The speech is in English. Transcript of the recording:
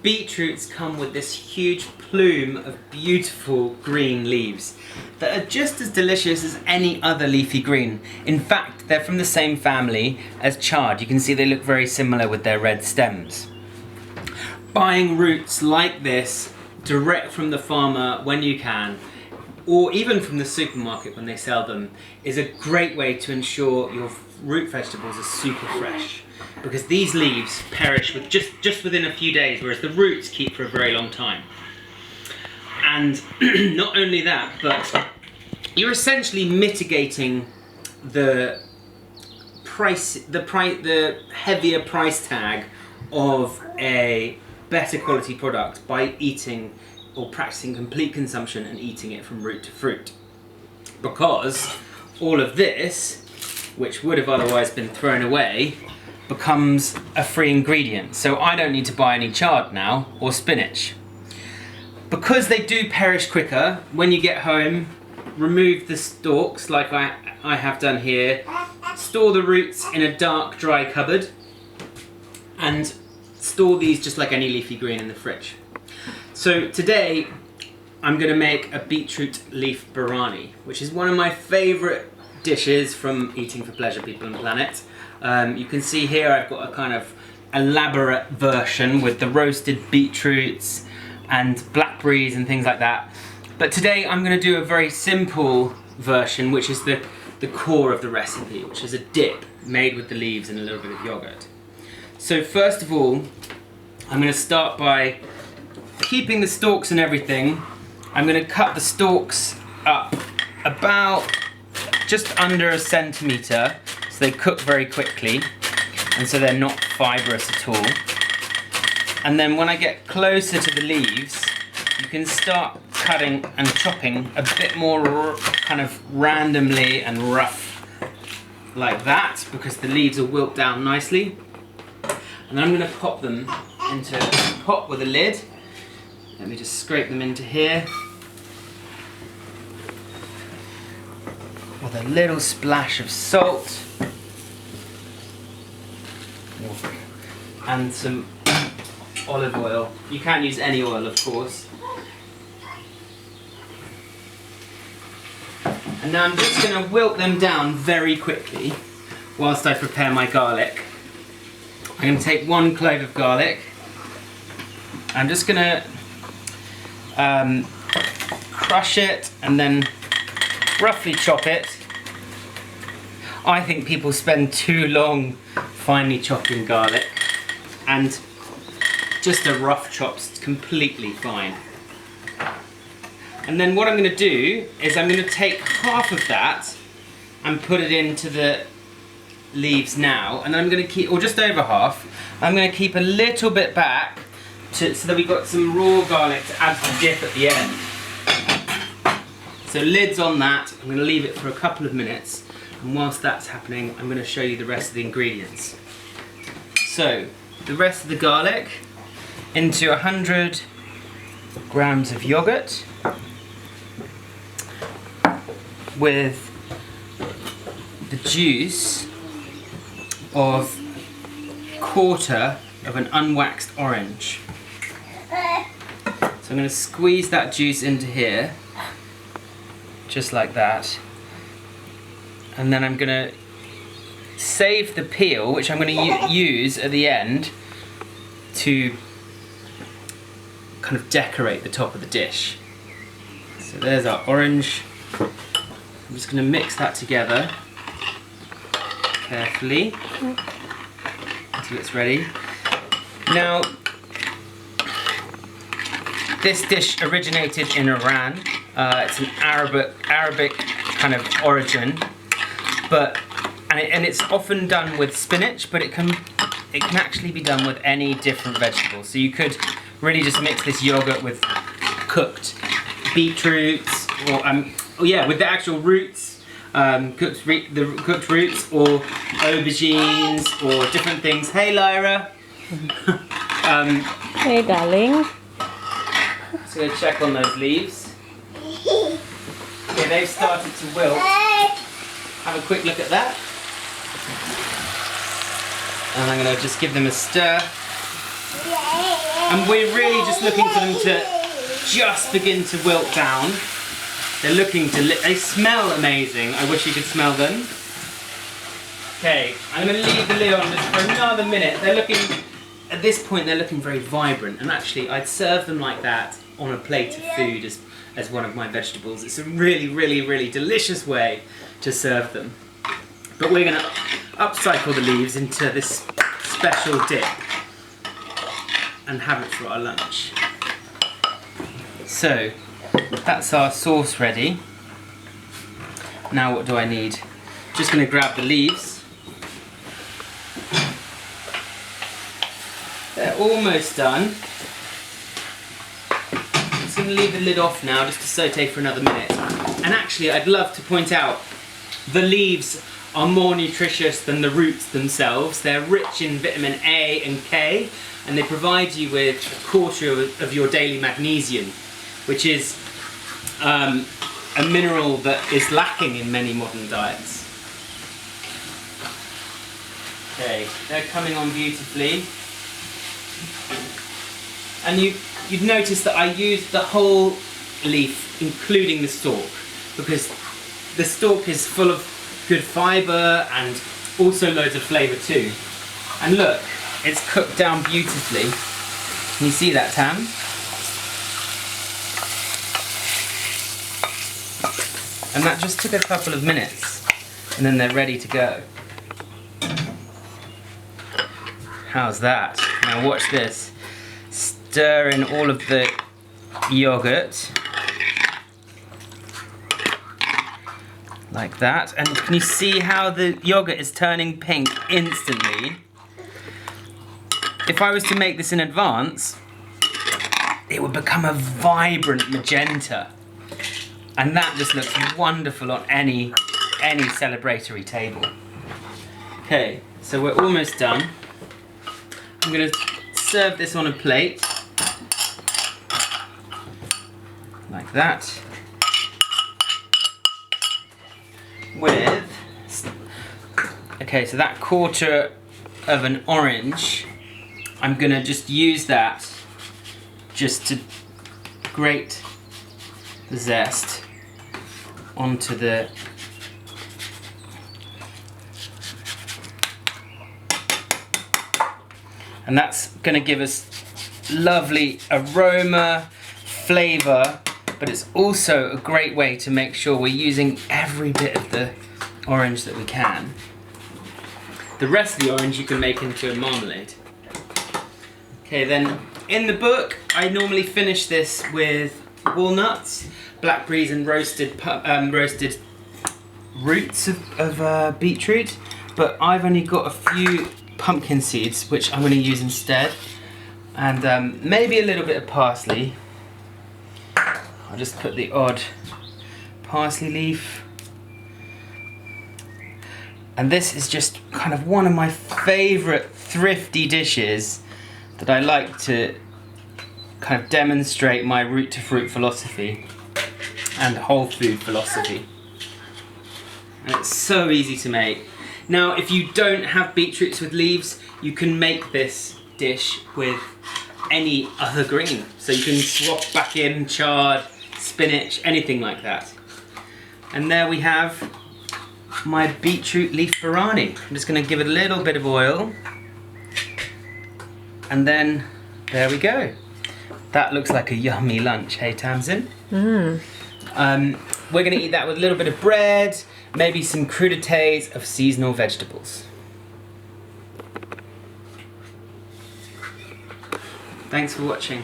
beetroots come with this huge plume of beautiful green leaves that are just as delicious as any other leafy green. In fact, they're from the same family as chard. You can see they look very similar with their red stems. Buying roots like this direct from the farmer when you can, or even from the supermarket when they sell them, is a great way to ensure your root vegetables are super fresh, because these leaves perish with just within a few days, whereas the roots keep for a very long time. And not only that, but you're essentially mitigating the heavier price tag of a better quality product by eating or practicing complete consumption and eating it from root to fruit. Because all of this, which would have otherwise been thrown away, becomes a free ingredient. So I don't need to buy any chard now, or spinach. Because they do perish quicker, when you get home, remove the stalks like I have done here, store the roots in a dark, dry cupboard, and store these just like any leafy green in the fridge. So today, I'm going to make a beetroot leaf biryani, which is one of my favourite dishes from Eating for Pleasure People and Planet. You can see here I've got a kind of elaborate version with the roasted beetroots and blackberries and things like that. But today I'm going to do a very simple version, which is the core of the recipe, which is a dip made with the leaves and a little bit of yogurt. So first of all, I'm going to start by keeping the stalks and everything. I'm going to cut the stalks up about just under 1 centimetre, so they cook very quickly and so they're not fibrous at all. And then when I get closer to the leaves, you can start cutting and chopping a bit more kind of randomly and rough like that, because the leaves will wilt down nicely. And then I'm going to pop them into a pot with a lid. Let me just scrape them into here with a little splash of salt and some olive oil. You can use any oil, of course. And now I'm just going to wilt them down very quickly whilst I prepare my garlic. I'm going to take 1 clove of garlic. I'm just going to crush it and then roughly chop it. I think people spend too long finely chopping garlic, and just a rough chop's completely fine. And then what I'm going to do is I'm going to take half of that and put it into the leaves now, and I'm going to keep, or just over half, I'm going to keep a little bit back so that we've got some raw garlic to add to the dip at the end. So lid's on that. I'm going to leave it for a couple of minutes, and whilst that's happening I'm going to show you the rest of the ingredients. So the rest of the garlic into 100 grams of yogurt with the juice of 1/4 of an unwaxed orange. So I'm going to squeeze that juice into here, just like that. And then I'm going to save the peel, which I'm going to use at the end to kind of decorate the top of the dish. So there's our orange. I'm just going to mix that together carefully until it's ready. Now, this dish originated in Iran. It's an Arabic kind of origin, and it's often done with spinach, but it can actually be done with any different vegetable. So you could really just mix this yogurt with cooked beetroots, or with the actual roots, cooked roots, or aubergines, or different things. Hey, Lyra. Hey, darling. Just gonna check on those leaves. Okay, they've started to wilt. Have a quick look at that. And I'm gonna just give them a stir. And we're really just looking for them to just begin to wilt down. They're looking to, they smell amazing. I wish you could smell them. Okay, I'm going to leave the lid on just for another minute. They're looking, at this point they're looking very vibrant, and actually I'd serve them like that on a plate of food as one of my vegetables. It's a really, really, really delicious way to serve them. But we're going to upcycle the leaves into this special dip and have it for our lunch. So, that's our sauce ready. Now what do I need? Just going to grab the leaves. They're almost done. I'm just going to leave the lid off now just to saute for another minute. And actually I'd love to point out the leaves are more nutritious than the roots themselves. They're rich in vitamin A and K, and they provide you with a quarter of your daily magnesium, which is a mineral that is lacking in many modern diets. Okay, they're coming on beautifully. And you'd notice that I used the whole leaf, including the stalk, because the stalk is full of good fibre and also loads of flavour too. And look, it's cooked down beautifully. Can you see that, Tam? And that just took a couple of minutes, and then they're ready to go. How's that? Now watch this. Stir in all of the yogurt. Like that. And can you see how the yogurt is turning pink instantly? If I was to make this in advance, it would become a vibrant magenta. And that just looks wonderful on any celebratory table. Okay, so we're almost done. I'm going to serve this on a plate. Like that. With, okay, so that quarter of an orange, I'm going to just use that just to grate the zest onto the and that's going to give us lovely aroma, flavour, but it's also a great way to make sure we're using every bit of the orange that we can. The rest of the orange you can make into a marmalade. Okay, then in the book I normally finish this with walnuts, blackberries and roasted roots of beetroot, but I've only got a few pumpkin seeds which I'm going to use instead, and maybe a little bit of parsley. I'll just put the odd parsley leaf, and this is just kind of one of my favourite thrifty dishes that I like to kind of demonstrate my root to fruit philosophy and whole food philosophy. And it's so easy to make. Now, if you don't have beetroots with leaves, you can make this dish with any other green. So you can swap back in chard, spinach, anything like that. And there we have my beetroot leaf biryani. I'm just going to give it a little bit of oil. And then, there we go. That looks like a yummy lunch, hey Tamsin? We're going to eat that with a little bit of bread, maybe some crudités of seasonal vegetables. Thanks for watching.